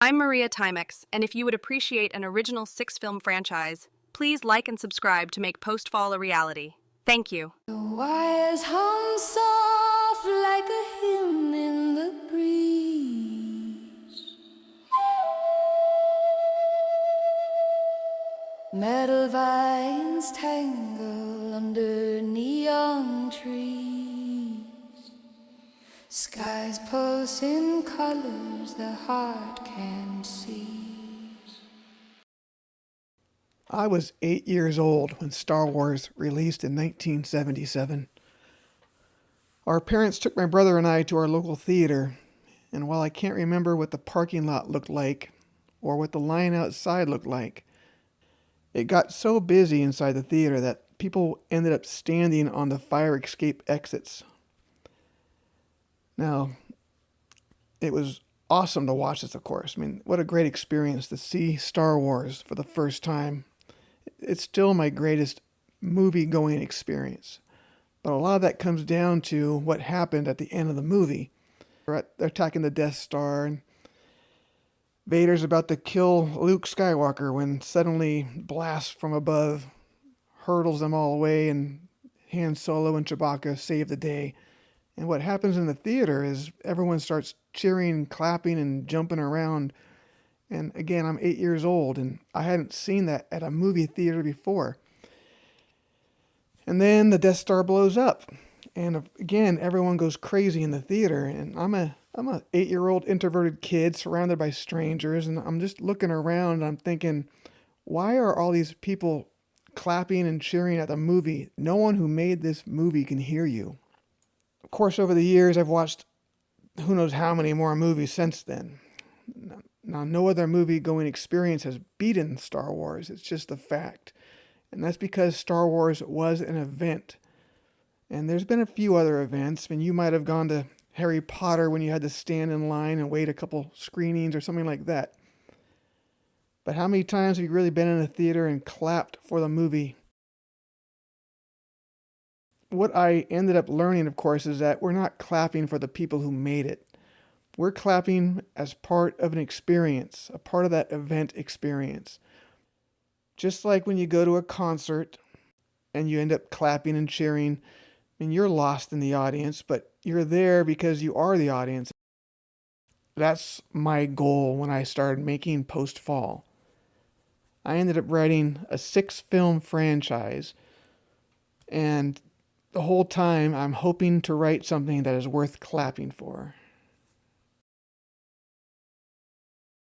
I'm Maria Timex, and if you would appreciate an original six-film franchise, please like and subscribe to make Postfall a reality. Thank you. The wires hum soft like a hymn in the breeze. Metal vines tangle under neon trees. Skies pulse in colors the heart can't see. I was 8 years old when Star Wars released in 1977. Our parents took my brother and I to our local theater, and while I can't remember what the parking lot looked like or what the line outside looked like, it got so busy inside the theater that people ended up standing on the fire escape exits. Now, it was awesome to watch this, of course. I mean, what a great experience to see Star Wars for the first time. It's still my greatest movie-going experience. But a lot of that comes down to what happened at the end of the movie. They're attacking the Death Star, and Vader's about to kill Luke Skywalker when suddenly blast from above hurdles them all away, and Han Solo and Chewbacca save the day. And what happens in the theater is everyone starts cheering, clapping, and jumping around. And again, I'm 8 years old, and I hadn't seen that at a movie theater before. And then the Death Star blows up, and again, everyone goes crazy in the theater. And I'm a 8-year-old introverted kid surrounded by strangers, and I'm just looking around, and I'm thinking, why are all these people clapping and cheering at the movie? No one who made this movie can hear you. Of course, over the years, I've watched who knows how many more movies since then. Now, no other movie-going experience has beaten Star Wars. It's just a fact. And that's because Star Wars was an event. And there's been a few other events. I mean, you might have gone to Harry Potter when you had to stand in line and wait a couple screenings or something like that. But how many times have you really been in a theater and clapped for the movie? What I ended up learning, of course, is that we're not clapping for the people who made it. We're clapping as part of an experience, a part of that event experience. Just like when you go to a concert and you end up clapping and cheering, and you're lost in the audience, but you're there because you are the audience. That's my goal when I started making Postfall. I ended up writing a 6-film franchise, and the whole time I'm hoping to write something that is worth clapping for.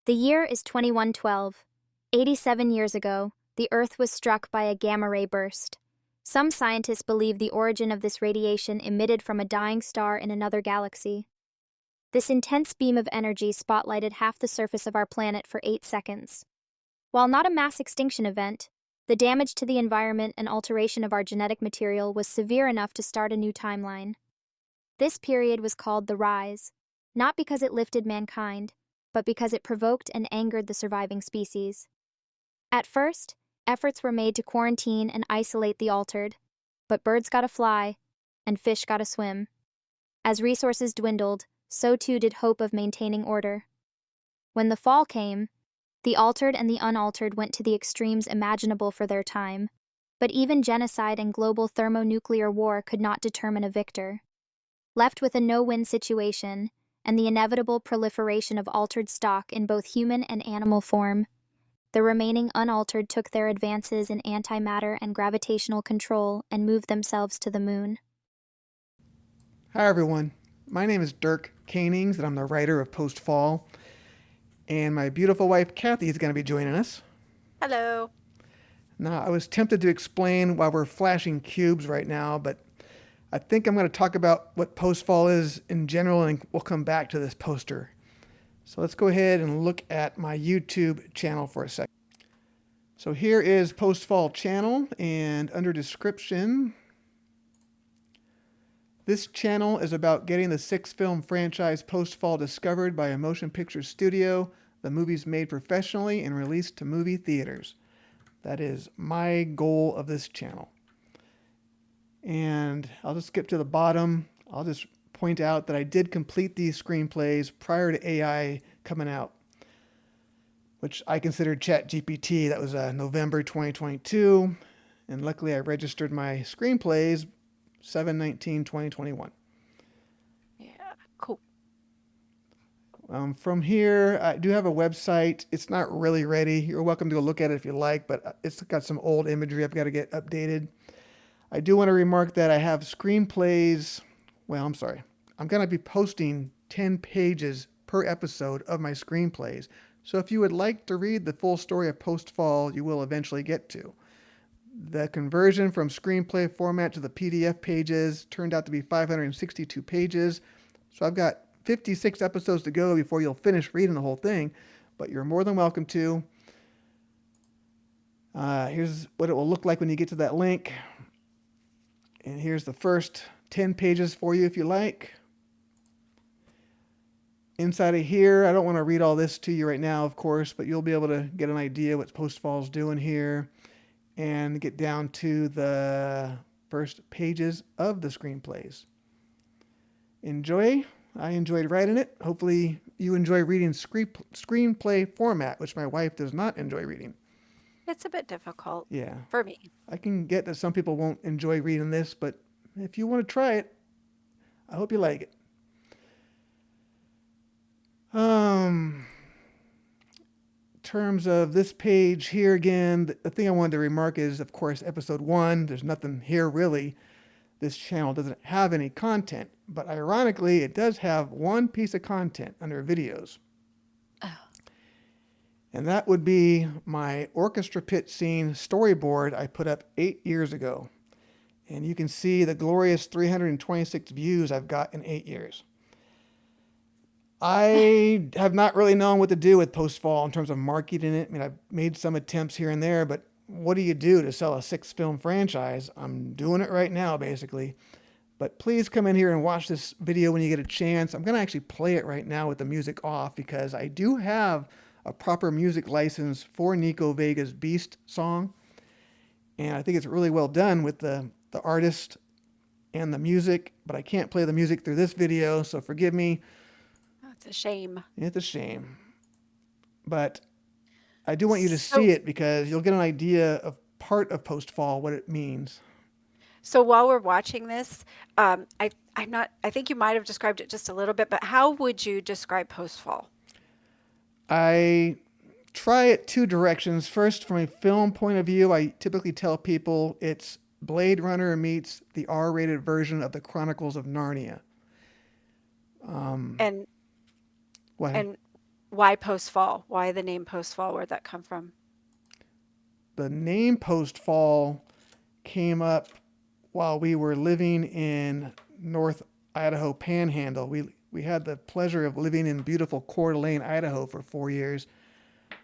The year is 2112. 87 years ago, the Earth was struck by a gamma-ray burst. Some scientists believe the origin of this radiation emitted from a dying star in another galaxy. This intense beam of energy spotlighted half the surface of our planet for 8 seconds. While not a mass extinction event, the damage to the environment and alteration of our genetic material was severe enough to start a new timeline. This period was called the Rise, not because it lifted mankind, but because it provoked and angered the surviving species. At first, efforts were made to quarantine and isolate the altered, but birds gotta fly, and fish gotta swim. As resources dwindled, so too did hope of maintaining order. When the fall came, the altered and the unaltered went to the extremes imaginable for their time, but even genocide and global thermonuclear war could not determine a victor. Left with a no-win situation, and the inevitable proliferation of altered stock in both human and animal form, the remaining unaltered took their advances in antimatter and gravitational control and moved themselves to the moon. Hi everyone, my name is Dirk Koenings, and I'm the writer of Postfall. And my beautiful wife Kathy is going to be joining us. Hello. Now, I was tempted to explain why we're flashing cubes right now, but I think I'm going to talk about what Postfall is in general, and we'll come back to this poster. So let's go ahead and look at my YouTube channel for a second. So here is Postfall channel, and under description, this channel is about getting the 6-film franchise Postfall discovered by a motion picture studio, the movies made professionally and released to movie theaters. That is my goal of this channel. And I'll just skip to the bottom. I'll just point out that I did complete these screenplays prior to AI coming out. which I considered ChatGPT. That was November 2022. And luckily, I registered my screenplays 7/19/2021. Yeah, cool. From here, I do have a website. It's not really ready. You're welcome to go look at it if you like, but it's got some old imagery I've got to get updated. I do want to remark that I have screenplays. Well, I'm sorry. I'm going to be posting 10 pages per episode of my screenplays. So if you would like to read the full story of Postfall, you will eventually get to. The conversion from screenplay format to the PDF pages turned out to be 562 pages. So I've got 56 episodes to go before you'll finish reading the whole thing, but you're more than welcome to. Here's what it will look like when you get to that link. And here's the first 10 pages for you if you like. Inside of here, I don't want to read all this to you right now, of course, but you'll be able to get an idea what Postfall's doing here and get down to the first pages of the screenplays. Enjoy. I enjoyed writing it. Hopefully you enjoy reading screenplay format, which my wife does not enjoy reading. It's a bit difficult. Yeah. For me. I can get that some people won't enjoy reading this, but if you want to try it, I hope you like it. In terms of this page here again, the thing I wanted to remark is, of course, episode 1. There's nothing here really. This channel doesn't have any content, but ironically, it does have one piece of content under videos. Oh. And that would be my orchestra pit scene storyboard I put up 8 years ago. And you can see the glorious 326 views I've got in 8 years. I have not really known what to do with Postfall in terms of marketing it. I mean, I've made some attempts here and there, but what do you do to sell a 6-film franchise? I'm doing it right now, basically. But please come in here and watch this video when you get a chance. I'm going to actually play it right now with the music off because I do have a proper music license for Nico Vega's Beast song. And I think it's really well done with the artist and the music, but I can't play the music through this video, so forgive me. It's a shame. It's a shame. But I do want you to see it because you'll get an idea of part of Postfall, what it means. So while we're watching this, I think you might have described it just a little bit, but how would you describe Postfall? I try it 2 directions. First, from a film point of view, I typically tell people it's Blade Runner meets the R-rated version of the Chronicles of Narnia. And why Postfall? Why the name Postfall? Where'd that come from? The name Postfall came up while we were living in North Idaho Panhandle. We had the pleasure of living in beautiful Coeur d'Alene, Idaho for 4 years.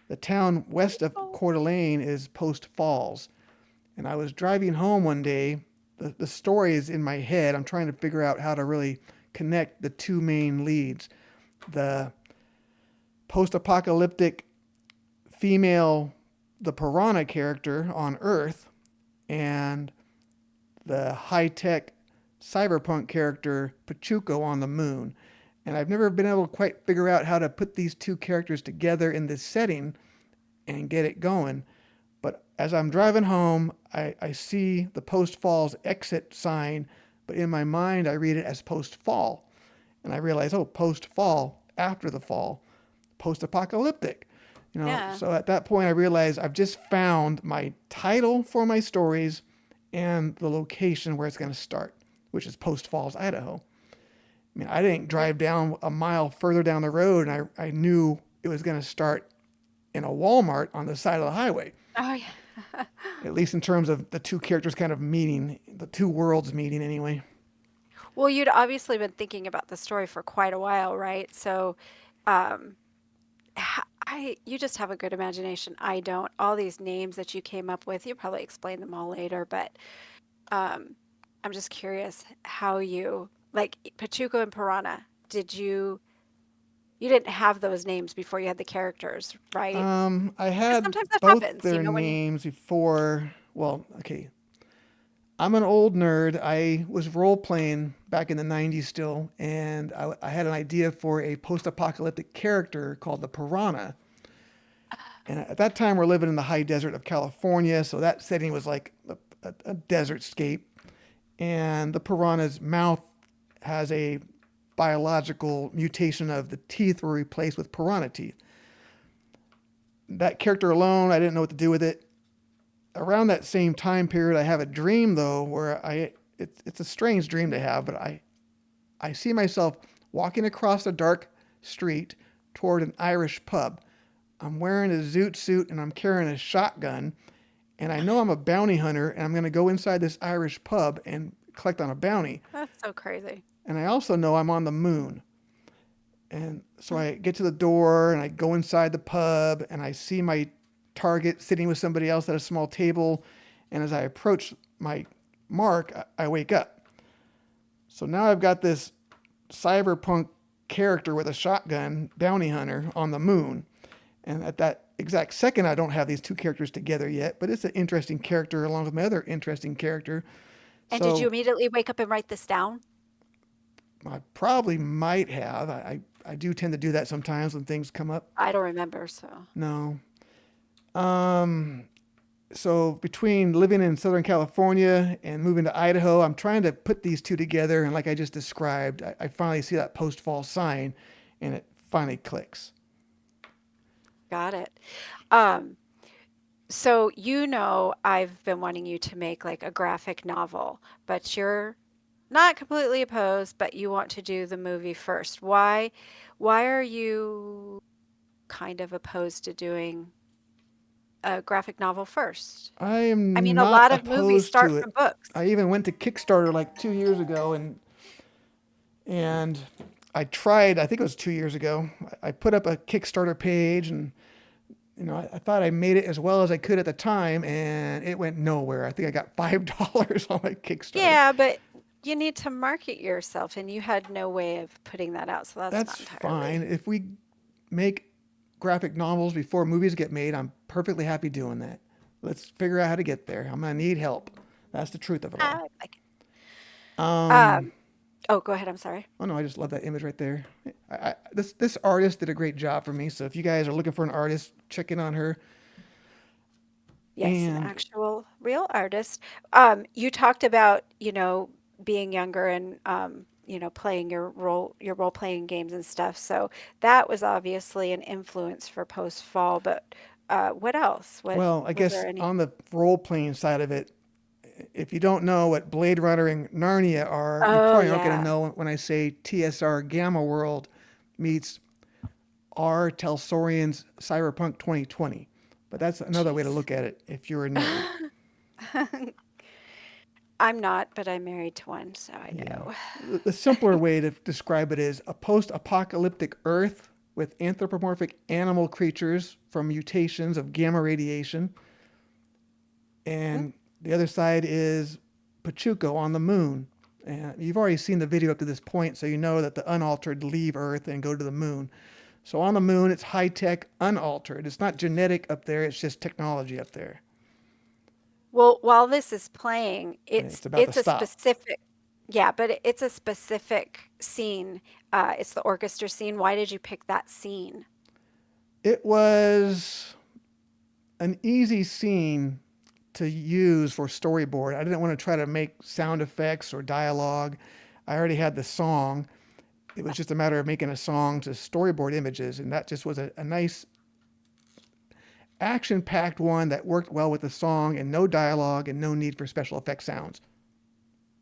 The town west of Coeur d'Alene is Post Falls. And I was driving home one day. The story is in my head. I'm trying to figure out how to really connect the 2 main leads. The post-apocalyptic female, the piranha character on Earth, and the high-tech cyberpunk character Pachuco on the moon. And I've never been able to quite figure out how to put these 2 characters together in this setting and get it going. But as I'm driving home, I see the Post Falls exit sign, but in my mind I read it as Post Fall. And I realize, oh, Post Fall, after the fall, post-apocalyptic. Yeah. So at that point I realized I've just found my title for my stories and the location where it's going to start, which is Post Falls, Idaho. I mean, I didn't drive down a mile further down the road, and I knew it was going to start in a Walmart on the side of the highway. Oh, yeah. At least in terms of the 2 characters kind of meeting, the 2 worlds meeting anyway. Well, you'd obviously been thinking about the story for quite a while, right? So, you just have a good imagination. I don't. All these names that you came up with, you probably explain them all later, but I'm just curious how you, like Pachuco and Piranha, you didn't have those names before you had the characters, right? I had sometimes that both happens, their when names before. Well, okay. I'm an old nerd. I was role-playing back in the 90s still, and I had an idea for a post-apocalyptic character called the Piranha. And at that time, we're living in the high desert of California, so that setting was like a desert scape. And the piranha's mouth has a biological mutation of the teeth were replaced with piranha teeth. That character alone, I didn't know what to do with it. Around that same time period, I have a dream though, where it's a strange dream to have, but I see myself walking across a dark street toward an Irish pub. I'm wearing a zoot suit and I'm carrying a shotgun, and I know I'm a bounty hunter, and I'm going to go inside this Irish pub and collect on a bounty. That's so crazy. And I also know I'm on the moon. And so I get to the door and I go inside the pub and I see my target sitting with somebody else at a small table. And as I approach my mark, I wake up. So now I've got this cyberpunk character with a shotgun, bounty hunter, on the moon. And at that exact second, I don't have these two characters together yet, but it's an interesting character along with my other interesting character. And So did you immediately wake up and write this down? I probably might have. I do tend to do that sometimes when things come up. I don't remember, so. No. So between living in Southern California and moving to Idaho, I'm trying to put these two together. And like I just described, I finally see that post-fall sign and it finally clicks. Got it. So I've been wanting you to make like a graphic novel, but you're not completely opposed, but you want to do the movie first. Why are you kind of opposed to doing a graphic novel first? I am I mean, a not lot of movies opposed start to it. from books. I even went to Kickstarter like 2 years ago and I tried, I think it was 2 years ago. I put up a Kickstarter page and I thought I made it as well as I could at the time, and it went nowhere. I think I got $5 on my Kickstarter. Yeah, but you need to market yourself, and you had no way of putting that out, so that's not That's entirely. fine. If we make graphic novels before movies get made, I'm perfectly happy doing that. Let's figure out how to get there. I'm gonna need help. That's the truth of it all. I like it. Um, Oh, go ahead. I'm sorry. oh no, I just love that image right there. This artist did a great job for me. So if you guys are looking for an artist, check in on her. Yes, an And actual real artist. You talked about, being younger and playing your role playing games and stuff. So that was obviously an influence for post fall. But what else? What well, I was guess there any? on the role playing side of it, if you don't know what Blade Runner and Narnia are, you Oh probably aren't going to yeah. know when I say TSR Gamma World meets R. Telsorian's Cyberpunk 2020. But that's another way to Jeez. look at it if you're a nerd. I'm not, but I'm married to one, so I Yeah. know. The simpler way to describe it is a post apocalyptic Earth with anthropomorphic animal creatures from mutations of gamma radiation. Hmm? And the other side is Pachuco on the moon. And you've already seen the video up to this point, so you know that the unaltered leave Earth and go to the moon. So on the moon, it's high tech, unaltered. It's not genetic up there, it's just technology up there. Well, while this is playing, And it's it's about to it's a stop. specific, yeah, but it's a specific scene. It's the orchestra scene. Why did you pick that scene? It was an easy scene to use for storyboard. I didn't want to try to make sound effects or dialogue. I already had the song. It was just a matter of making a song to storyboard images, and that just was a nice action-packed one that worked well with the song and no dialogue and no need for special effect sounds.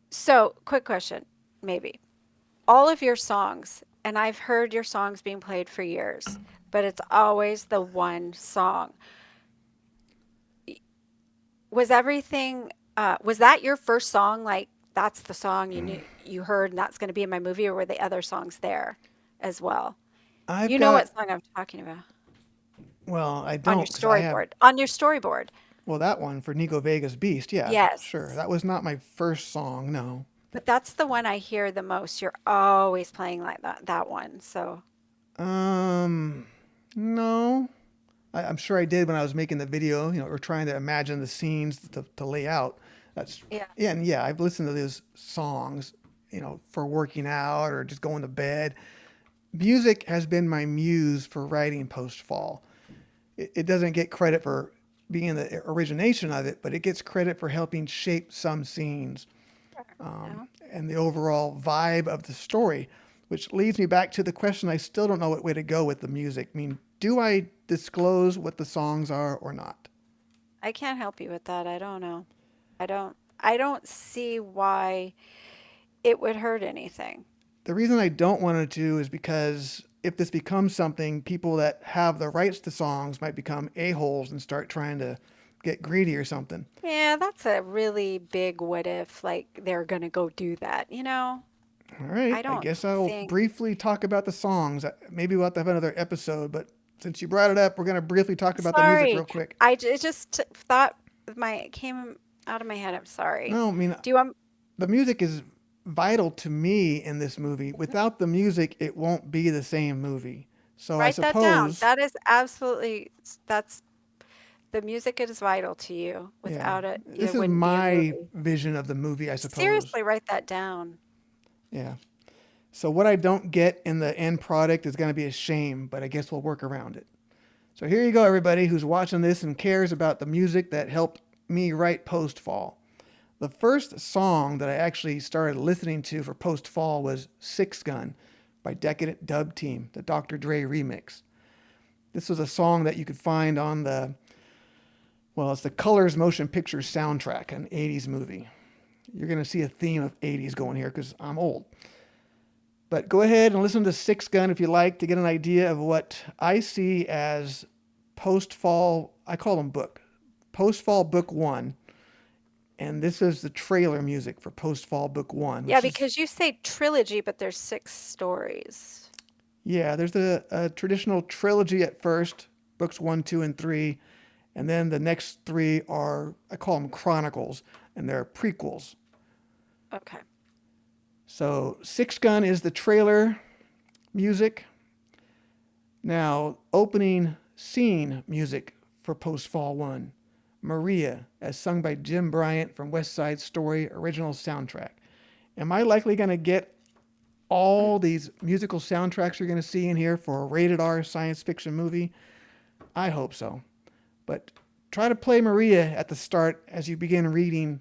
So, quick question, maybe. All of your songs, and I've heard your songs being played for years, but it's always the one song. Was everything, was that your first song? Like, that's the song you heard, and that's going to be in my movie, or were the other songs there as well? I've You know got, what song I'm talking about well, I on your don't because I have, storyboard. On your storyboard. well, that one for Nico Vega's Beast. Yeah, sure. Yes. That was not my first song, no. But that's the one I hear the most. You're always playing like that one. So, Um, no. I'm sure I did when I was making the video, or trying to imagine the scenes to lay out. That's, yeah. yeah, and yeah, I've listened to those songs, for working out or just going to bed. Music has been my muse for writing post fall. it doesn't get credit for being the origination of it, but it gets credit for helping shape some scenes No? and the overall vibe of the story, which leads me back to the question I still don't know what way to go with the music. I mean, do I disclose what the songs are or not? I can't help you with that. I don't know. I don't see why it would hurt anything. The reason I don't want to is because if this becomes something, people that have the rights to songs might become a-holes and start trying to get greedy or something. Yeah, that's a really big what if, like they're gonna go do that, you know? All I right, I don't guess I'll think. briefly talk about the songs. Maybe we'll have to have another episode, but since you brought it up, we're going to briefly talk about the music Sorry. real quick. It just thought my it came out of my head. I'm sorry. No, I mean, Do you want the music is vital to me in this movie. Without the music, it won't be the same movie. So I write that down? suppose, That is absolutely that's the music is vital to you. yeah, Without it, this it is wouldn't be a my movie. vision of the movie, I suppose. Seriously, write that down. Yeah. So what I don't get in the end product is going to be a shame, but I guess we'll work around it. So here you go, everybody who's watching this and cares about the music that helped me write Post Fall. The first song that I actually started listening to for Post Fall was Six Gun by Decadent Dub Team, the Dr. Dre remix. This was a song that you could find on it's the Colors Motion Picture soundtrack, an 80s movie. You're going to see a theme of 80s going here because I'm old. But go ahead and listen to Six Gun if you like to get an idea of what I see as post-fall, I call them post-fall book 1. And this is the trailer music for post-fall book 1. Yeah, Which is, because you say trilogy, but there's 6 stories. yeah, there's a traditional trilogy at first, books 1, 2, and 3. And then the next 3 are, I call them chronicles, and they're prequels. Okay. So Six Gun is the trailer music. Now, opening scene music for Post Fall 1. Maria, as sung by Jim Bryant from West Side Story original soundtrack. Am I likely going to get all these musical soundtracks you're going to see in here for a rated R science fiction movie? I hope so. But try to play Maria at the start as you begin reading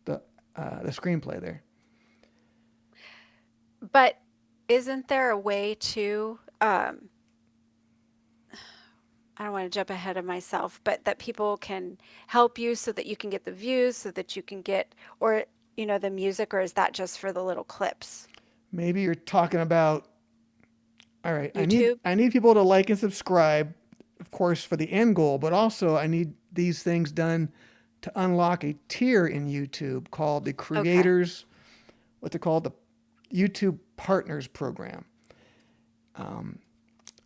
the screenplay there. But isn't there a way to, I don't want to jump ahead of myself, but that people can help you so that you can get the views, so that you can get, or, the music, or is that just for the little clips? Maybe you're talking about, all right, YouTube? I need people to like and subscribe, of course, for the end goal, but also I need these things done to unlock a tier in YouTube called the Okay. what's it called? The YouTube Partners Program.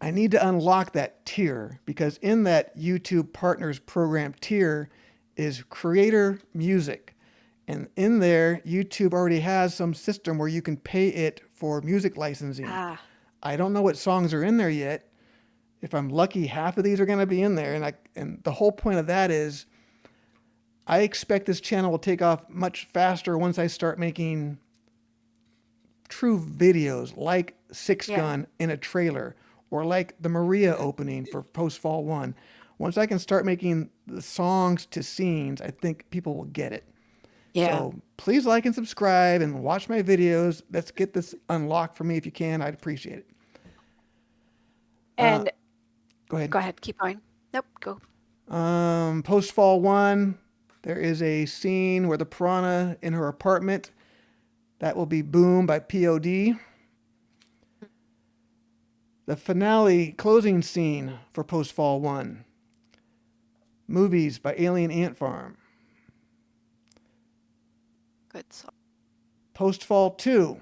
I need to unlock that tier because in that YouTube Partners Program tier is creator music. And in there, YouTube already has some system where you can pay it for music licensing. Ah, I don't know what songs are in there yet. If I'm lucky, half of these are going to be in there. And the whole point of that is I expect this channel will take off much faster once I start making true videos like Six yeah. Gun in a trailer or like the Maria opening for Post Fall 1. Once I can start making the songs to scenes, I think people will get it. Yeah. So please like and subscribe and watch my videos. Let's get this unlocked for me if you can. I'd appreciate it. And Go ahead. go ahead, keep going. Nope, go. Post Fall 1, there is a scene where the piranha in her apartment. That will be Boom by POD. The finale closing scene for Post Fall 1. Movies by Alien Ant Farm. Good song. Post Fall 2.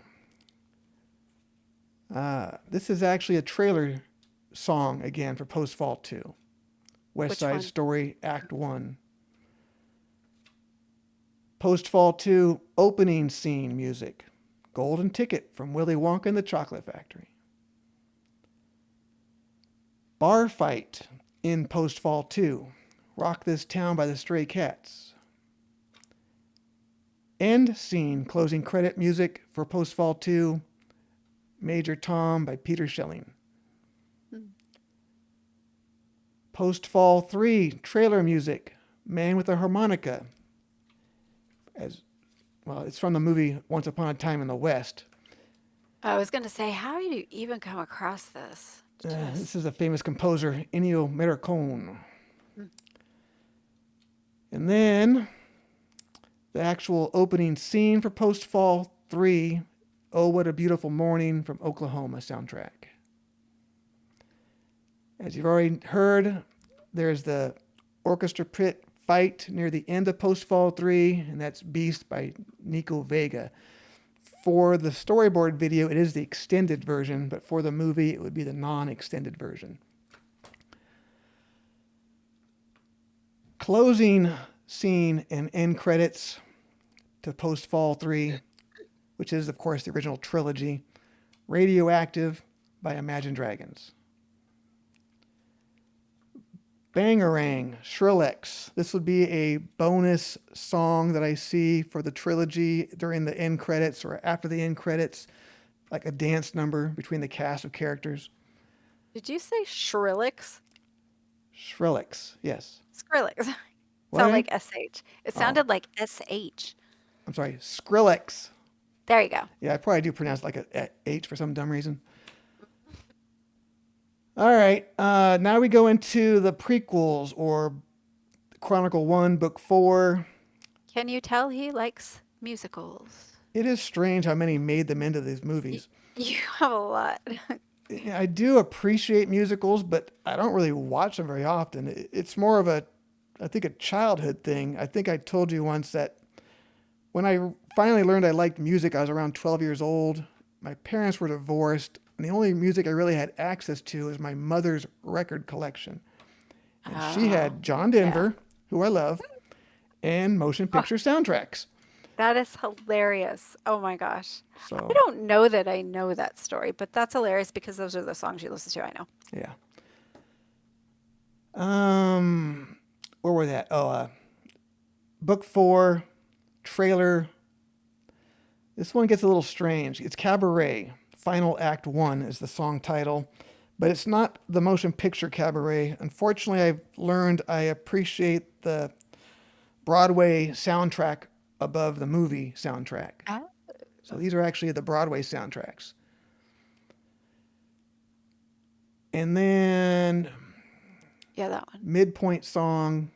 This is actually a trailer song again for Post Fall 2. West Which Side one? Story Act 1. Post Fall 2 opening scene music. Golden Ticket from Willy Wonka and the Chocolate Factory. Bar fight in Post Fall 2. Rock This Town by the Stray Cats. End scene closing credit music for Post Fall 2. Major Tom by Peter Schelling. Post-Fall 3 trailer music, Man with a Harmonica. It's from the movie Once Upon a Time in the West. I was going to say, how did you even come across this? This is a famous composer, Ennio Morricone. Mm. And then the actual opening scene for Post-Fall 3, Oh What a Beautiful Morning from Oklahoma soundtrack. As you've already heard, there's the orchestra pit fight near the end of Post-Fall 3, and that's Beast by Nico Vega. For the storyboard video, it is the extended version, but for the movie, it would be the non-extended version. Closing scene and end credits to Post-Fall 3, which is, of course, the original trilogy, Radioactive by Imagine Dragons. Bangarang, Skrillex. This would be a bonus song that I see for the trilogy during the end credits or after the end credits, like a dance number between the cast of characters. Did you say Skrillex? Skrillex, yes. Skrillex. What? Sound like SH. It Oh. sounded like SH. I'm sorry, Skrillex. There you go. Yeah, I probably do pronounce it like a H for some dumb reason. All right, now we go into the prequels, or Chronicle 1, Book 4. Can you tell he likes musicals? It is strange how many made them into these movies. You have a lot. I do appreciate musicals, but I don't really watch them very often. It's more of I think a childhood thing. I think I told you once that when I finally learned I liked music, I was around 12 years old. My parents were divorced, and the only music I really had access to was my mother's record collection. And she had John Denver, who I love, and motion picture soundtracks. That is hilarious. Oh my gosh. So I don't know that I know that story, but that's hilarious because those are the songs you listen to. I know. yeah. Where were that? Book 4, trailer. This one gets a little strange. It's Cabaret. Final Act 1 is the song title, but it's not the motion picture Cabaret. Unfortunately, I've learned I appreciate the Broadway soundtrack above the movie soundtrack. Oh. So these are actually the Broadway soundtracks. And then Yeah, that one. midpoint song.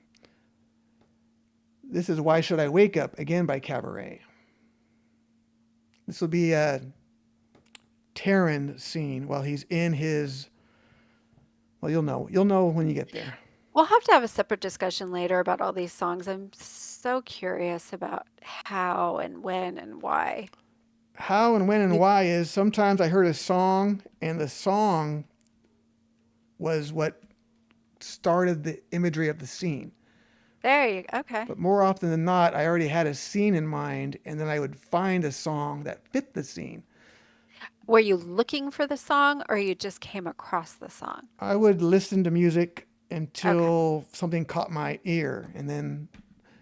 This is Why Should I Wake Up, again by Cabaret. This will be a Taryn scene while he's in his, well, you'll know when you get there. We'll have to have a separate discussion later about all these songs. I'm so curious about how and when and why. How and when and why is sometimes I heard a song and the song was what started the imagery of the scene. There you go. Okay. But more often than not, I already had a scene in mind, and then I would find a song that fit the scene. Were you looking for the song or you just came across the song? I would listen to music until something caught my ear, and then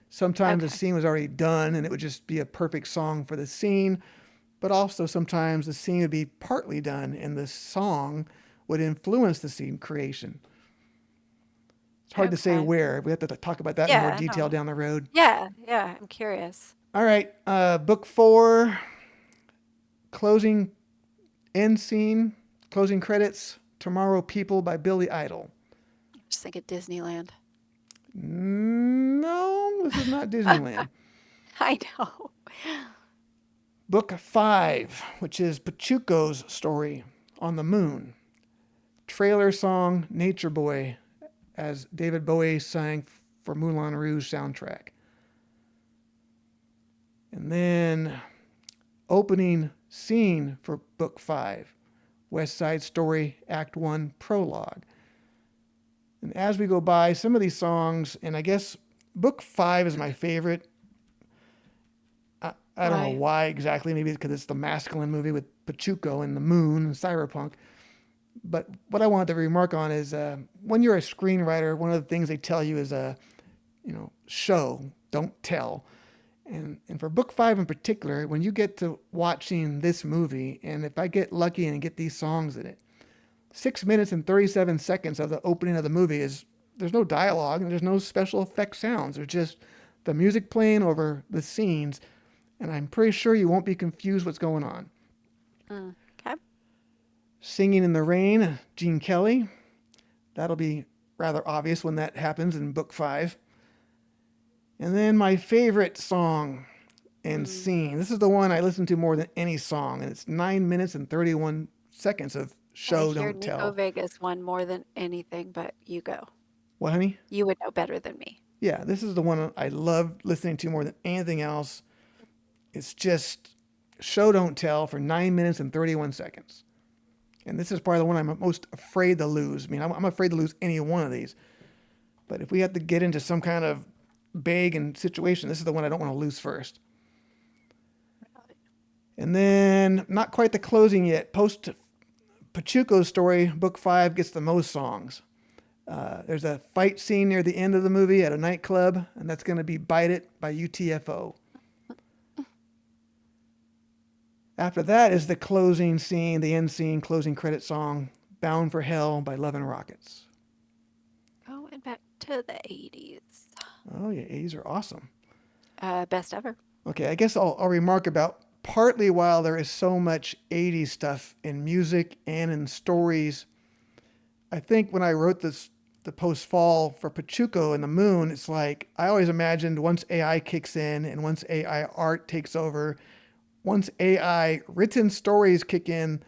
sometimes the scene was already done and it would just be a perfect song for the scene, but also sometimes the scene would be partly done and the song would influence the scene creation. It's hard to say Okay. where. We have to talk about that in Yeah, more I detail know. down the road. Yeah, I'm curious. All right, book 4, closing end scene, closing credits, Tomorrow People by Billy Idol. Just think of Disneyland. No, this is not Disneyland. I know. Book 5, which is Pachuco's story on the moon. Trailer song, Nature Boy, as David Bowie sang for Moulin Rouge soundtrack. And then opening scene for Book 5, West Side Story, Act 1, prologue. And as we go by, some of these songs, and I guess Book 5 is my favorite. I don't know why exactly. Maybe because it's the masculine movie with Pachuco and the moon and Cyberpunk. But what I wanted to remark on is when you're a screenwriter, one of the things they tell you is, show, don't tell. And for Book 5 in particular, when you get to watching this movie, and if I get lucky and get these songs in it, 6 minutes and 37 seconds of the opening of the movie is there's no dialogue and there's no special effect sounds. There's just the music playing over the scenes, and I'm pretty sure you won't be confused what's going on. Okay. Singing in the Rain, Gene Kelly. That'll be rather obvious when that happens in book 5. And then my favorite song and scene. This is the one I listen to more than any song, and it's 9 minutes and 31 seconds of Show I hear Don't Nico Tell. Vegas one more than anything, but you go. What, honey? You would know better than me. Yeah, this is the one I love listening to more than anything else. It's just Show Don't Tell for 9 minutes and 31 seconds. And this is probably the one I'm most afraid to lose. I mean, I'm afraid to lose any one of these. But if we have to get into some kind of bag and situation, this is the one I don't want to lose first. And then, not quite the closing yet, post Pachuco's story, book 5 gets the most songs. There's a fight scene near the end of the movie at a nightclub, and that's going to be Bite It by UTFO. After that is the closing scene, the end scene, closing credit song, Bound for Hell by Love and Rockets. Going back to the 80s. Oh, yeah, 80s are awesome. Best ever. Okay, I guess I'll remark about partly while there is so much 80s stuff in music and in stories. I think when I wrote the post-fall for Pachuco and the Moon, it's like I always imagined once AI kicks in and once AI art takes over, once AI written stories kick in,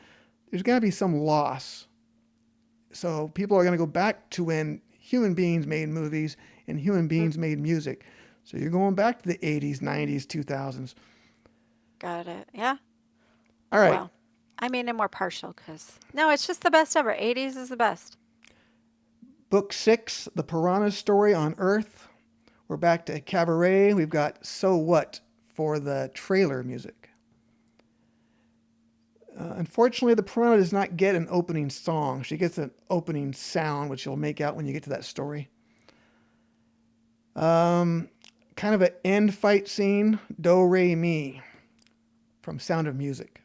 there's going to be some loss. So people are going to go back to when human beings made movies and human beings made music. So you're going back to the 80s, 90s, 2000s. Got it. Yeah. All right. Well, I mean, I'm more partial because, no, it's just the best ever. 80s is the best. Book 6, The Piranha Story on Earth. We're back to Cabaret. We've got So What for the trailer music. Unfortunately, the Piranha does not get an opening song. She gets an opening sound, which you'll make out when you get to that story. Kind of an end fight scene, Do Re Mi from Sound of Music.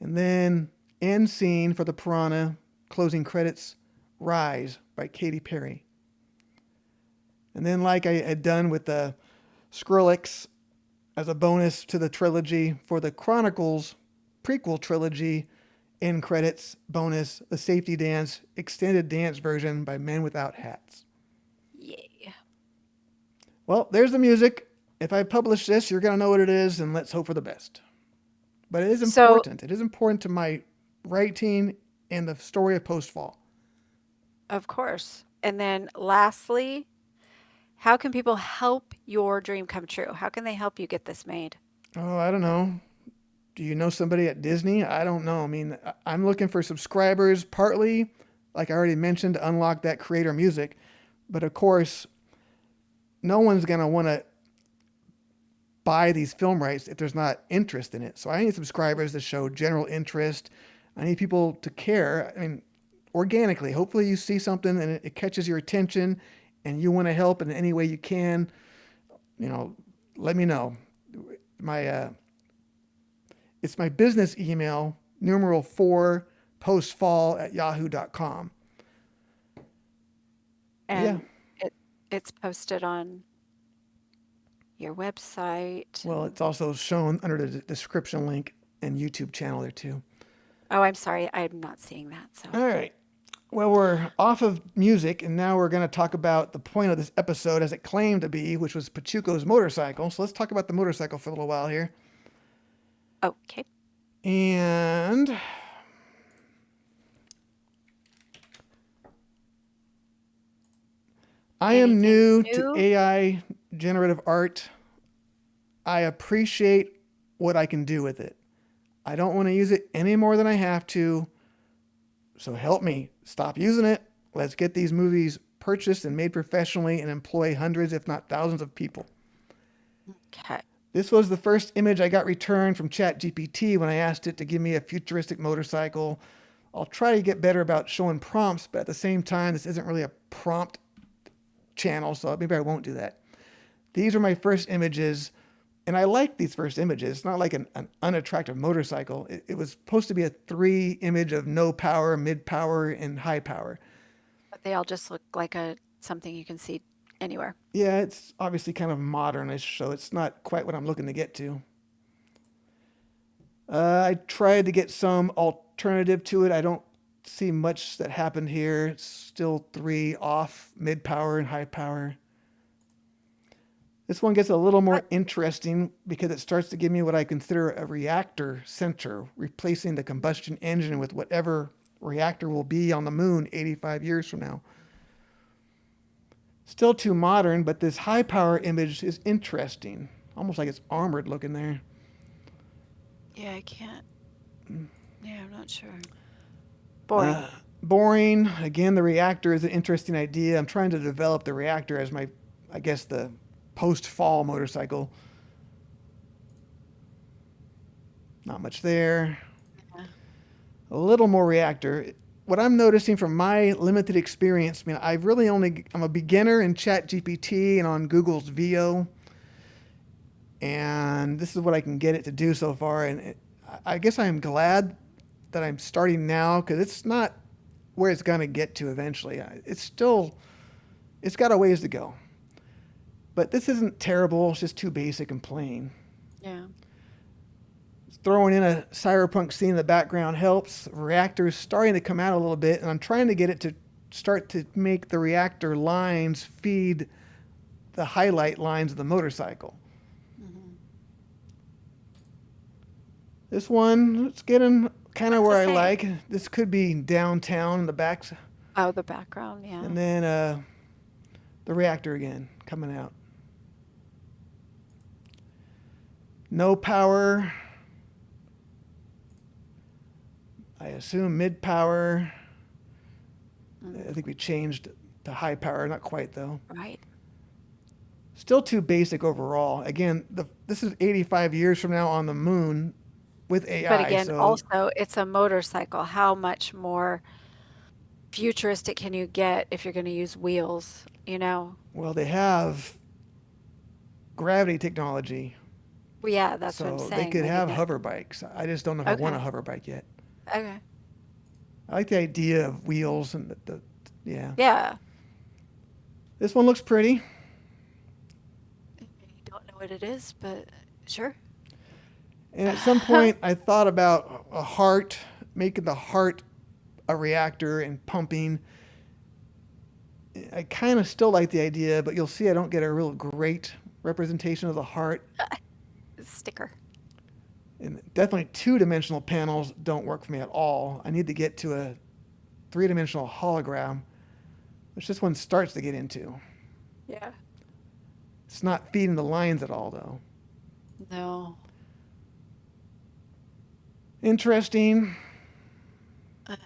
And then end scene for the Piranha, closing credits, Rise by Katy Perry. And then like I had done with the Skrillex as a bonus to the trilogy for the Chronicles prequel trilogy, end credits, bonus, the Safety Dance, extended dance version by Men Without Hats. Yeah. Well, there's the music. If I publish this, you're going to know what it is, and let's hope for the best. But it is important. It is important to my writing and the story of Postfall. Of course. And then lastly, how can people help your dream come true? How can they help you get this made? Oh, I don't know. Do you know somebody at Disney? I don't know. I mean, I'm looking for subscribers, partly, like I already mentioned, to unlock that creator music. But of course, no one's going to want to buy these film rights if there's not interest in it. So I need subscribers to show general interest. I need people to care. I mean, organically. Hopefully you see something and it catches your attention and you want to help in any way you can. You know, let me know. It's my business email, numeral 4, postfall@yahoo.com. And it's posted on your website. Well, it's also shown under the description link and YouTube channel there too. Oh, I'm sorry. I'm not seeing that. So. All right. Well, we're off of music, and now we're going to talk about the point of this episode as it claimed to be, which was Pachuco's motorcycle. So let's talk about the motorcycle for a little while here. Okay. And I am new to AI generative art. I appreciate what I can do with it. I don't want to use it any more than I have to. So help me. Stop using it. Let's get these movies purchased and made professionally and employ hundreds, if not thousands of people. Okay. This was the first image I got returned from ChatGPT when I asked it to give me a futuristic motorcycle. I'll try to get better about showing prompts, but at the same time, this isn't really a prompt channel, so maybe I won't do that. These are my first images, and I like these first images. It's not like an unattractive motorcycle. It was supposed to be a 3 image of no power, mid power, and high power. But they all just look like a something you can see anywhere. Yeah, it's obviously kind of modernish, so it's not quite what I'm looking to get to. I tried to get some alternative to it. I don't see much that happened here. It's still three off, mid power and high power. This one gets a little more interesting because it starts to give me what I consider a reactor center, replacing the combustion engine with whatever reactor will be on the moon 85 years from now. Still too modern, but this high power image is interesting. Almost like it's armored looking there. Yeah, I can't. Yeah, I'm not sure. Boring. Boring. Again, the reactor is an interesting idea. I'm trying to develop the reactor as my, I guess, the post-fall motorcycle. Not much there. Yeah. A little more reactor. What I'm noticing from my limited experience, I mean, I'm a beginner in ChatGPT and on Google's VO. And this is what I can get it to do so far. And I guess I'm glad that I'm starting now because it's not where it's going to get to eventually. It's got a ways to go. But this isn't terrible. It's just too basic and plain. Yeah. Throwing in a cyberpunk scene in the background helps. Reactor's starting to come out a little bit, and I'm trying to get it to start to make the reactor lines feed the highlight lines of the motorcycle. Mm-hmm. This one, it's getting kind of where I What's it say? like. This could be downtown in the back, Oh, the background, yeah. and then the reactor again coming out. No power. I assume mid power. I think we changed to high power. Not quite though. Right. Still too basic overall. Again, this is 85 years from now on the moon with AI. But again, So also, it's a motorcycle. How much more futuristic can you get if you're going to use wheels, you know? well, they have gravity technology, Well, yeah, that's what I'm so they saying. could Maybe have that. hover bikes. I just don't know if I want a Okay. hover bike yet. Okay. I like the idea of wheels and yeah. Yeah. This one looks pretty. You don't know what it is, but sure. And at some point, I thought about a heart, making the heart a reactor and pumping. I kind of still like the idea, but you'll see I don't get a real great representation of the heart. Sticker. And definitely two-dimensional panels don't work for me at all. I need to get to a three-dimensional hologram, which this one starts to get into. Yeah. It's not feeding the lines at all, though. No. Interesting. Uh,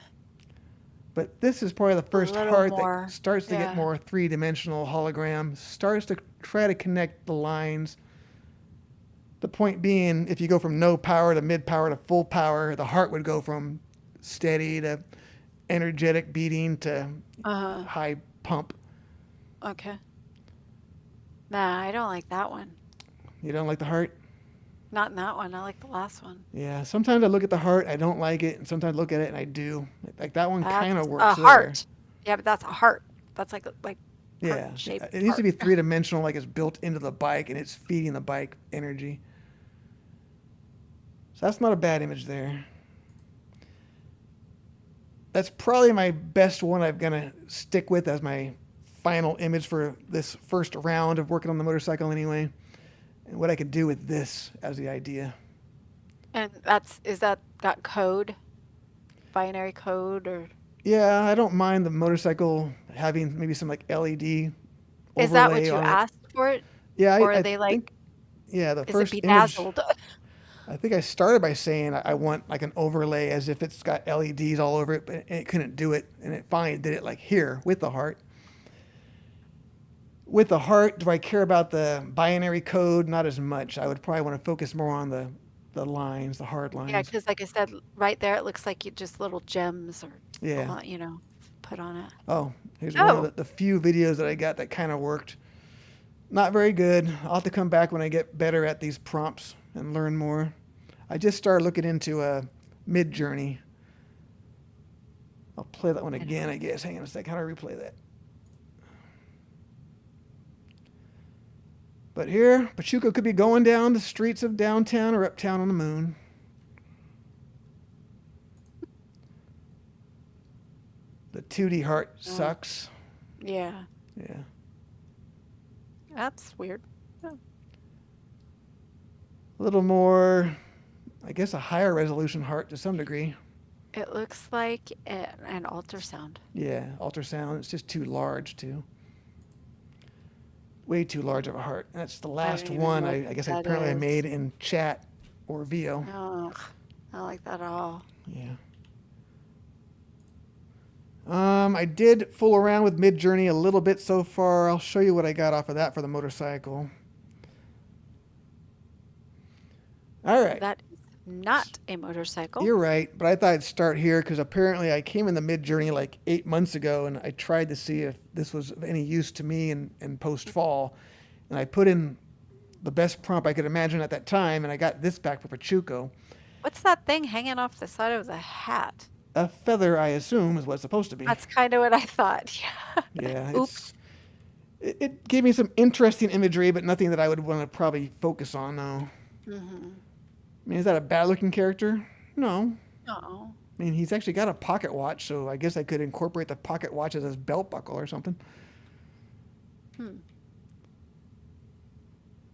But this is probably the first little heart more, that starts to yeah. get more three-dimensional hologram, starts to try to connect the lines. The point being, if you go from no power to mid-power to full power, the heart would go from steady to energetic beating to Uh-huh. high pump. Okay. Nah, I don't like that one. You don't like the heart? Not in that one. I like the last one. Yeah, sometimes I look at the heart, I don't like it, and sometimes I look at it and I do. Like that one kind That's of a works there. heart. Yeah, but that's a heart. That's like Yeah, heart-shaped it needs to be heart. three-dimensional, like it's built into the bike and it's feeding the bike energy. So that's not a bad image there. That's probably my best one I'm gonna stick with as my final image for this first round of working on the motorcycle anyway. And what I could do with this as the idea. And is that got code? Binary code or Yeah, I don't mind the motorcycle having maybe some like LED is that what overlay you on it. asked for it? Yeah, Or are I they think, like, yeah, the is it first image, bedazzled? I think I started by saying I want like an overlay as if it's got LEDs all over it, but it couldn't do it. And it finally did it like here with the heart. With the heart, do I care about the binary code? Not as much. I would probably want to focus more on the lines, the hard Yeah, lines. because like I said, right there, it looks like you just little gems or, Yeah. put on it. Oh, here's one of Oh, the few videos that I got that kind of worked. Not very good. I'll have to come back when I get better at these prompts and learn more. I just started looking into a Mid Journey. I'll play that one again, I guess. Hang on a sec. How do I replay that? But here, Pachuco could be going down the streets of downtown or uptown on the moon. The 2D heart sucks. Yeah. Yeah. That's weird. Oh. A little more, I guess, a higher resolution heart to some degree. It looks like an ultrasound. Yeah, ultrasound. It's just too large, too. Way too large of a heart. That's the last don't even one know I what guess that apparently I is. made in chat or VO. Oh, I don't like that at all. Yeah. I did fool around with Midjourney a little bit so far. I'll show you what I got off of that for the motorcycle. All right. That is not a motorcycle. You're right, but I thought I'd start here because apparently I came in the Midjourney like 8 months ago, and I tried to see if this was of any use to me in post-fall, and I put in the best prompt I could imagine at that time, and I got this back for Pachuco. What's that thing hanging off the side of the hat? A feather, I assume, is what it's supposed to be. That's kind of what I thought. Yeah. Yeah. Oops. It gave me some interesting imagery, but nothing that I would want to probably focus on, no. Mm-hmm. I mean, is that a bad-looking character? No. Oh. I mean, he's actually got a pocket watch, so I guess I could incorporate the pocket watch as his belt buckle or something.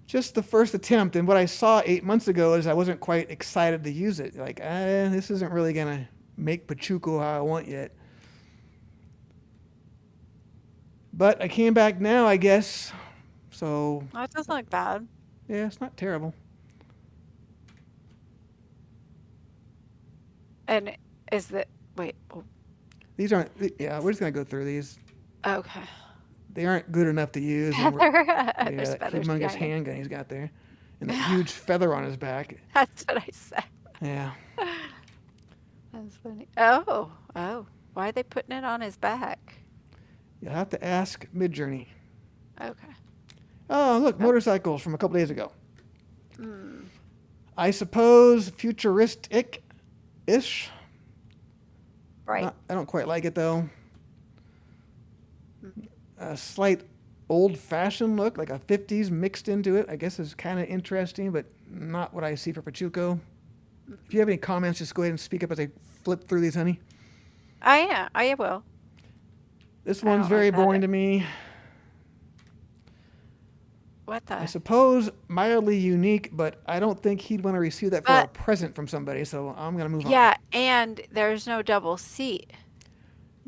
Just the first attempt, and what I saw 8 months ago is I wasn't quite excited to use it. Like, this isn't really going to make Pachuco how I want yet. But I came back now, I guess. So, Oh, it doesn't look bad. yeah, it's not terrible. And is the wait? Oh, These aren't, yeah, we're just going to go through these. okay. They aren't good enough to use. Feather. Yeah, There's that feathers humongous behind it. handgun he's got there. And that huge feather on his back. That's what I said. Yeah. That's funny. Oh. Why are they putting it on his back? You'll have to ask Midjourney. Okay. Oh, look, motorcycles from a couple days ago. I suppose futuristic-ish. Right. I don't quite like it, though. A slight old-fashioned look, like a 50s mixed into it, I guess is kind of interesting, but not what I see for Pachuco. If you have any comments, just go ahead and speak up as I flip through these, honey. I will. This I one's don't very like that. boring to me. What the? I suppose mildly unique, but I don't think he'd want to receive that for a But- present from somebody, so I'm going to move on. Yeah, and there's no double seat.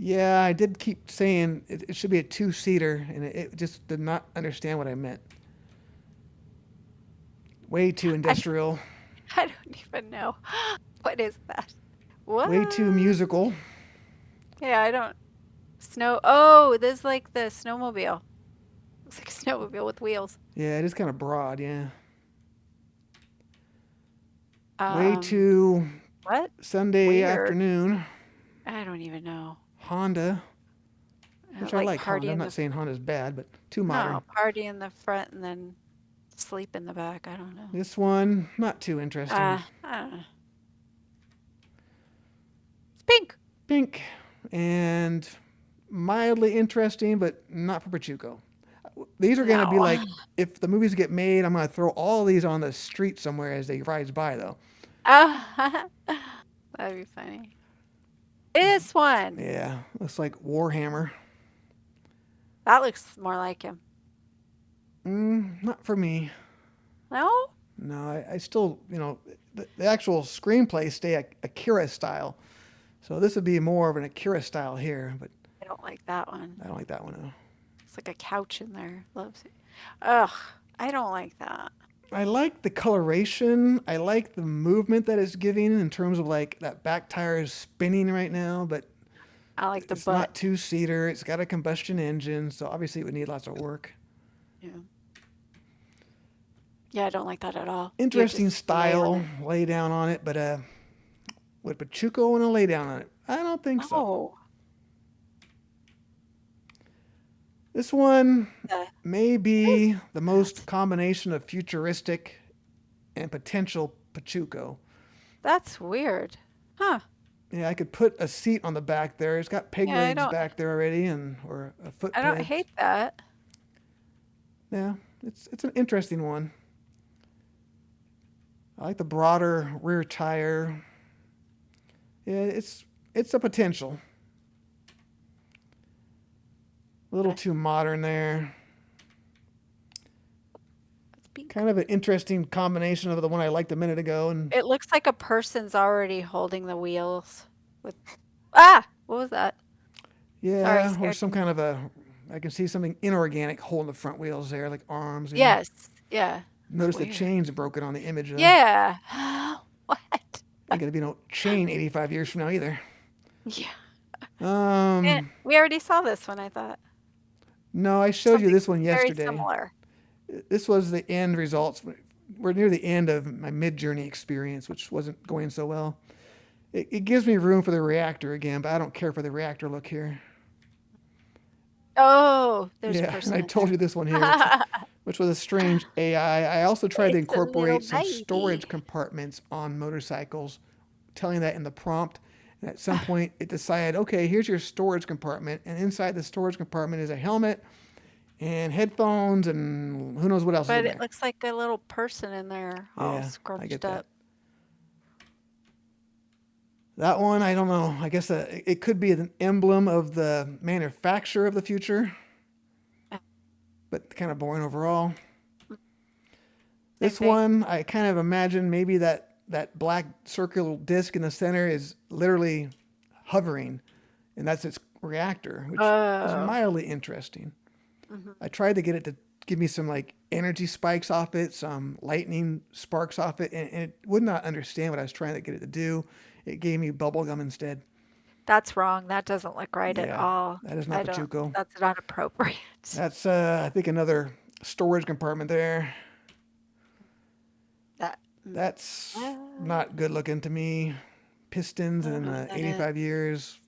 Yeah, I did keep saying it should be a two-seater, and it just did not understand what I meant. Way too industrial, I don't even know. What is that? What? way too musical. Yeah, I don't. Snow. Oh, this is like the snowmobile. Looks like a snowmobile with wheels. Yeah, it is kind of broad, yeah. Way Um, too What? Sunday weird. afternoon. I don't even know. Honda, which I like party Honda. I'm in not the saying Honda's bad, but too modern. no, party in the front and then sleep in the back. I don't know. This one, not too interesting. I don't know. It's pink. Pink and mildly interesting, but not for Pachuco. These are going to be No. like, if the movies get made, I'm going to throw all these on the street somewhere as they rise by, though. Oh, that'd be funny. This one. Yeah, looks like Warhammer. That looks more like him. Not for me. No? No, I still, the actual screenplay stay Akira style. So this would be more of an Akira style here, but I don't like that one. I don't like that one. No. It's like a couch in there. Loves it. Ugh, I don't like that. I like the coloration. I like the movement that it's giving in terms of like that back tire is spinning right now, but I like the it's butt. not two-seater. It's got a combustion engine, so obviously it would need lots of work. Yeah. Yeah, I don't like that at all. You Interesting just lay on style, it. lay down on it, but would Pachuco want to lay down on it? I don't think so. No. This one Uh, may be the most combination of futuristic and potential Pachuco. That's weird. Huh. Yeah, I could put a seat on the back there. It's got peg Yeah, legs back there already, or a foot I don't peg. hate that. Yeah, it's an interesting one. I like the broader rear tire. Yeah, it's a potential. A little Okay. too modern there. Let's be. Kind of an interesting combination of the one I liked a minute ago, and It looks like a person's already holding the wheels with. What was that? Sorry, yeah, or scared some me. kind of I can see something inorganic holding the front wheels there, like arms. Yes. Yeah. It's Notice the weird. chain's broken on the image though. Yeah. What? Ain't gonna be no chain 85 years from now either. Yeah. We already saw this one, I thought. No, I showed you Something this one very yesterday. similar. This was the end results. We're near the end of my mid-journey experience, which wasn't going so well. It gives me room for the reactor again, but I don't care for the reactor look here. Oh, there's a Yeah, and person I in told there. you this one here, which was a strange AI. I also tried to It's a little incorporate some baby. storage compartments on motorcycles, telling that in the prompt. And at some point, it decided, okay, here's your storage compartment, and inside the storage compartment is a helmet and headphones and who knows what else is But in it there. looks like a little person in there all Yeah, I get scrunched that. up. That one, I don't know. I guess it could be an emblem of the manufacturer of the future, but kind of boring overall. Same This thing. one, I kind of imagine maybe that black circular disc in the center is literally hovering, and that's its reactor, which is Oh. mildly interesting. Mhm. I tried to get it to give me some like energy spikes off it, some lightning sparks off it, and it would not understand what I was trying to get it to do. It gave me bubblegum instead. That's wrong. That doesn't look right at Yeah, all. that is I not don't. Pachuco. That's not appropriate. That's I think another storage compartment there. That. That's I not good looking to me. Pistons don't in know what that is. 85 years,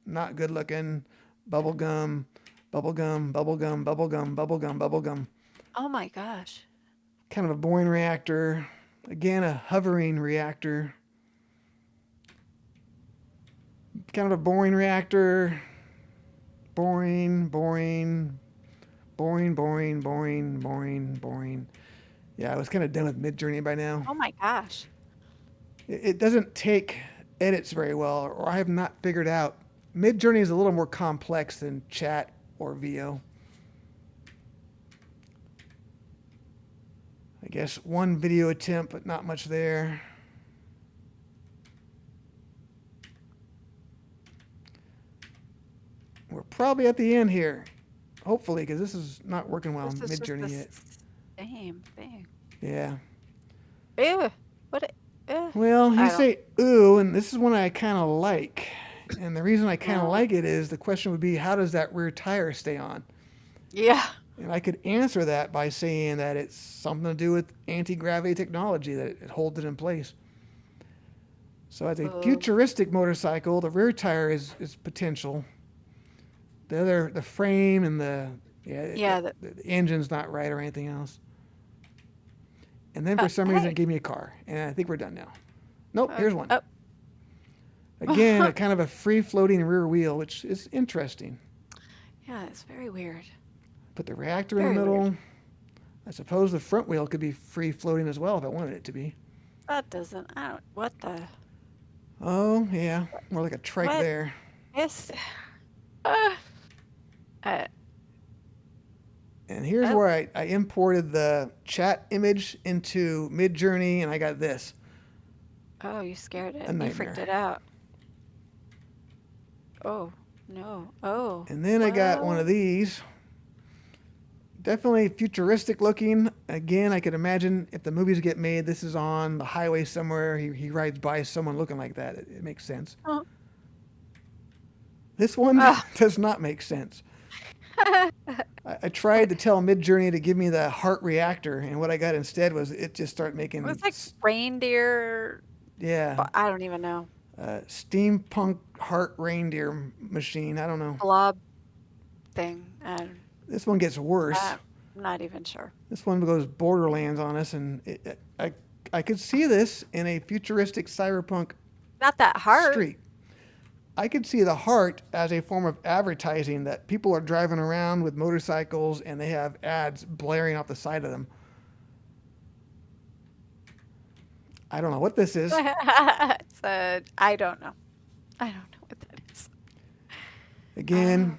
not good looking. Bubblegum, bubblegum, bubblegum, bubblegum, bubblegum, bubblegum. Oh my gosh. Kind of a boring reactor. Again, a hovering reactor. Kind of a boring reactor. Boring, boring, boring, boring, boring, boring, boring. Yeah, I was kind of done with Midjourney by now. Oh my gosh. It doesn't take edits very well, or I have not figured out. Midjourney is a little more complex than Chat or VO. I guess one video attempt, but not much there. We're probably at the end here, hopefully, because this is not working well. This is just Midjourney the yet. same thing. Yeah. Ew. What? Well, I you don't. say ooh, and this is one I kind of like. And the reason I kind of No. like it is the question would be, how does that rear tire stay on? Yeah. And I could answer that by saying that it's something to do with anti-gravity technology, that it holds it in place. So as a futuristic motorcycle, the rear tire is potential. The frame and Yeah. the engine's not right or anything else. And then for some reason it gave me a car, and I think we're done now. Nope, here's one. Oh. Again, a kind of a free-floating rear wheel, which is interesting. Yeah. It's very weird. Put the reactor in the Very weird. middle. I suppose the front wheel could be free-floating as well if I wanted it to be. That doesn't. I don't. What the? Oh, yeah, more like a trike What? there. Yes. Uh, uh, And here's oh. where I imported the chat image into Midjourney, and I got this. Oh, you scared it. A You freaked nightmare. it out. Oh no. Oh. And then I got one Well. of these. Definitely futuristic looking. Again, I could imagine if the movies get made, this is on the highway somewhere. He rides by someone looking like that. It makes sense. Oh. This one Ah. does not make sense. I tried to tell Midjourney to give me the heart reactor, and what I got instead was it just started It making, was like reindeer. yeah, I don't even know. steampunk heart reindeer machine. I don't know. Blob thing. This one gets worse. I'm not even sure. This one goes Borderlands on us, and I could see this in a futuristic cyberpunk Not that hard. street. I could see the heart as a form of advertising, that people are driving around with motorcycles and they have ads blaring off the side of them. I don't know what this is. I don't know. I don't know what that is. Again,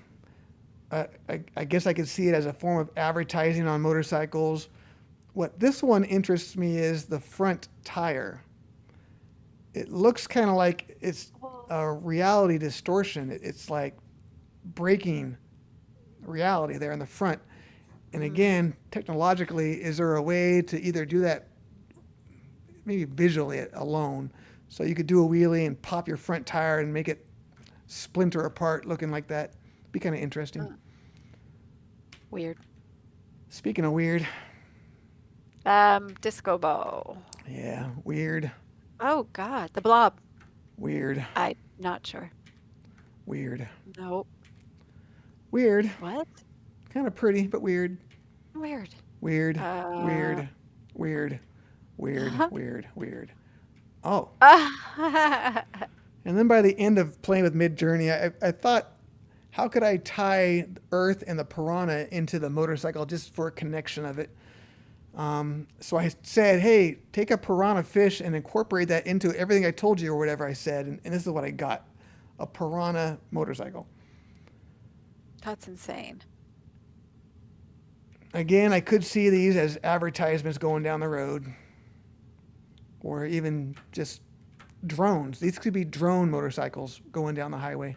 I guess I could see it as a form of advertising on motorcycles. What this one interests me is the front tire. It looks kind of like it's a reality distortion. It's like breaking reality there in the front. And again, technologically, is there a way to either do that maybe visually alone? So you could do a wheelie and pop your front tire and make it splinter apart looking like that. Be kind of interesting. Weird. Speaking of weird. Disco ball. Yeah, weird. Oh God, the blob. Weird. I'm not sure. Weird. Nope. Weird. What? Kind of pretty, but weird. Weird. Weird. Weird. Weird. Weird. Weird. Weird. Oh. And then by the end of playing with Midjourney, I thought, how could I tie Earth and the piranha into the motorcycle just for a connection of it? So I said, hey, take a piranha fish and incorporate that into everything I told you or whatever I said. And this is what I got. A piranha motorcycle. That's insane. Again, I could see these as advertisements going down the road. Or even just drones. These could be drone motorcycles going down the highway.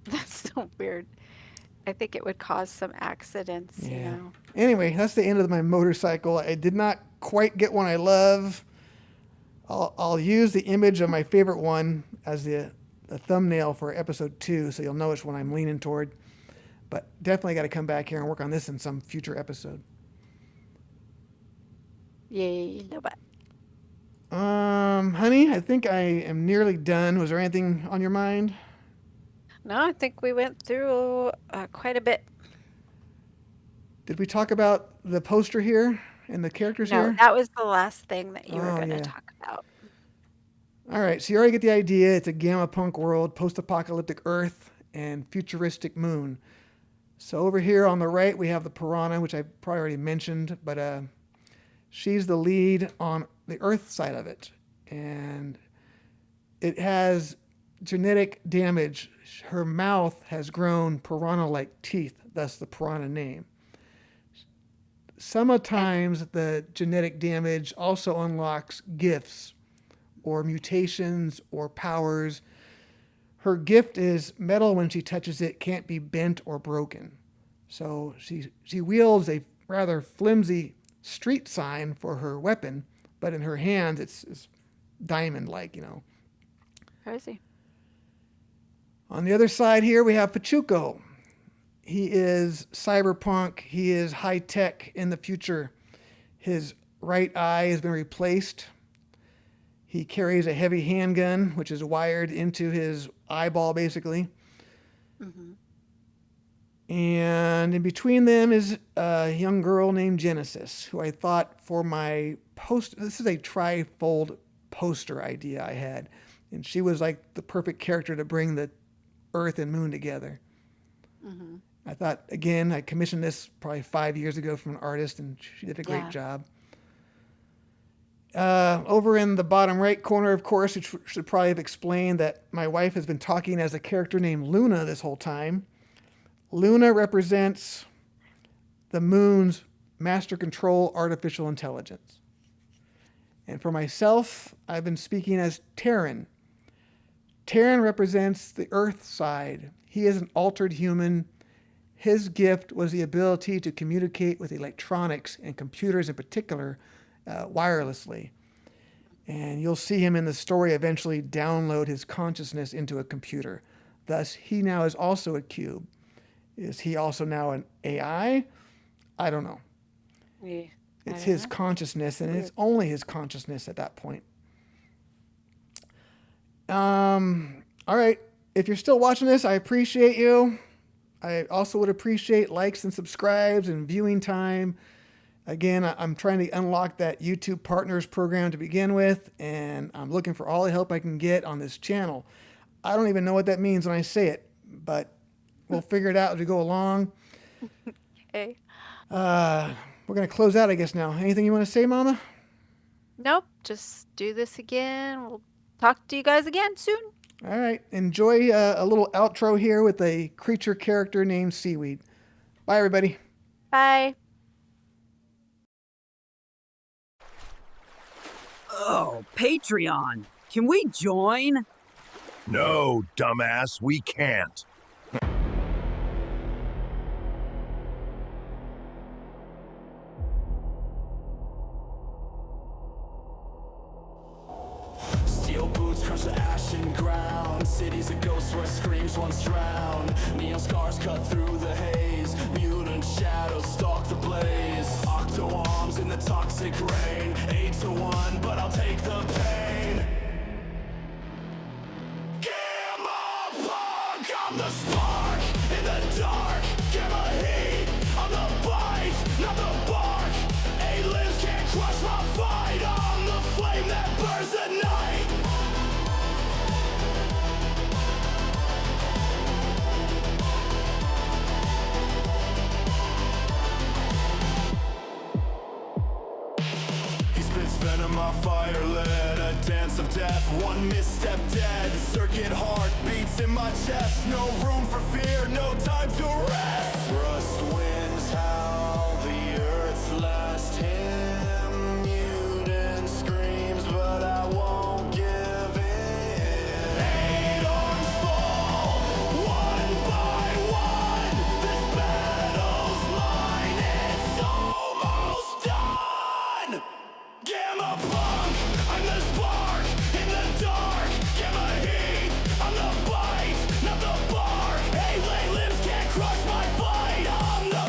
That's so weird. I think it would cause some accidents, you know. Anyway, that's the end of my motorcycle. I did not quite get one I love. I'll use the image of my favorite one as the thumbnail for episode 2, so you'll know which one I'm leaning toward. But definitely got to come back here and work on this in some future episode. Yay, no but. Honey, I think I am nearly done. Was there anything on your mind? No, I think we went through quite a bit. Did we talk about the poster here and the characters No, here? that was the last thing that you were Oh, going to yeah. talk about. All right, so you already get the idea. It's a Gammapunk world, post-apocalyptic Earth, and futuristic moon. So over here on the right, we have the piranha, which I probably already mentioned, but she's the lead on the Earth side of it. And it has genetic damage. Her mouth has grown piranha-like teeth, thus the piranha name. Sometimes the genetic damage also unlocks gifts or mutations or powers. Her gift is metal when she touches it can't be bent or broken. So she wields a rather flimsy street sign for her weapon, but in her hands it's diamond-like, you know. Crazy. On the other side here, we have Pachuco. He is cyberpunk. He is high-tech in the future. His right eye has been replaced. He carries a heavy handgun, which is wired into his eyeball, basically. Mm-hmm. And in between them is a young girl named Genesis, who I thought for my this is a tri-fold poster idea I had. And she was like the perfect character to bring the Earth and Moon together. Mm-hmm. I thought, again, I commissioned this probably 5 years ago from an artist, and she did a great job. Over in the bottom right corner, of course, it should probably have explained that my wife has been talking as a character named Luna this whole time. Luna represents the moon's master control artificial intelligence. And for myself, I've been speaking as Terran. Terran represents the Earth side. He is an altered human. His gift was the ability to communicate with electronics and computers in particular wirelessly. And you'll see him in the story eventually download his consciousness into a computer. Thus, he now is also a cube. Is he also now an AI? I don't know. It's his consciousness, and it's only his consciousness at that point. All right. If you're still watching this, I appreciate you. I also would appreciate likes and subscribes and viewing time. Again, I'm trying to unlock that YouTube Partners program to begin with, and I'm looking for all the help I can get on this channel. I don't even know what that means when I say it, but we'll figure it out as we go along. Okay. We're going to close out, I guess, now. Anything you want to say, Mama? Nope. Just do this again. We'll talk to you guys again soon. All right. Enjoy a little outro here with a creature character named Seaweed. Bye, everybody. Bye. Oh, Patreon. Can we join? No, dumbass, we can't. Steel boots crush the ashen ground. Cities of ghosts where screams once drowned. Neon scars cut through the haze. Mutant shadows stalk the blaze. Octo arms in the toxic rain. 8-1, but I'll take the pain. Gammapunk, I'm the spark in the dark. Gamma heat, I'm the bite, not the bark. A-limbs can't crush my fight. I'm the flame that burns the night. He spits venom, my fire lit. A dance of death, one misstep dead. Circuit heart beats in my chest. No room for fear, no time to rest. Rust winds howl, the earth's last hymn. Mutant screams, but I won't give in. 8 arms fall, one by one. This battle's mine, it's almost done. Gammapunk, I'm the spark in the dark. Gamma heat, I'm the bite, not the bark. Hey, limbs can't crush my fight. I'm the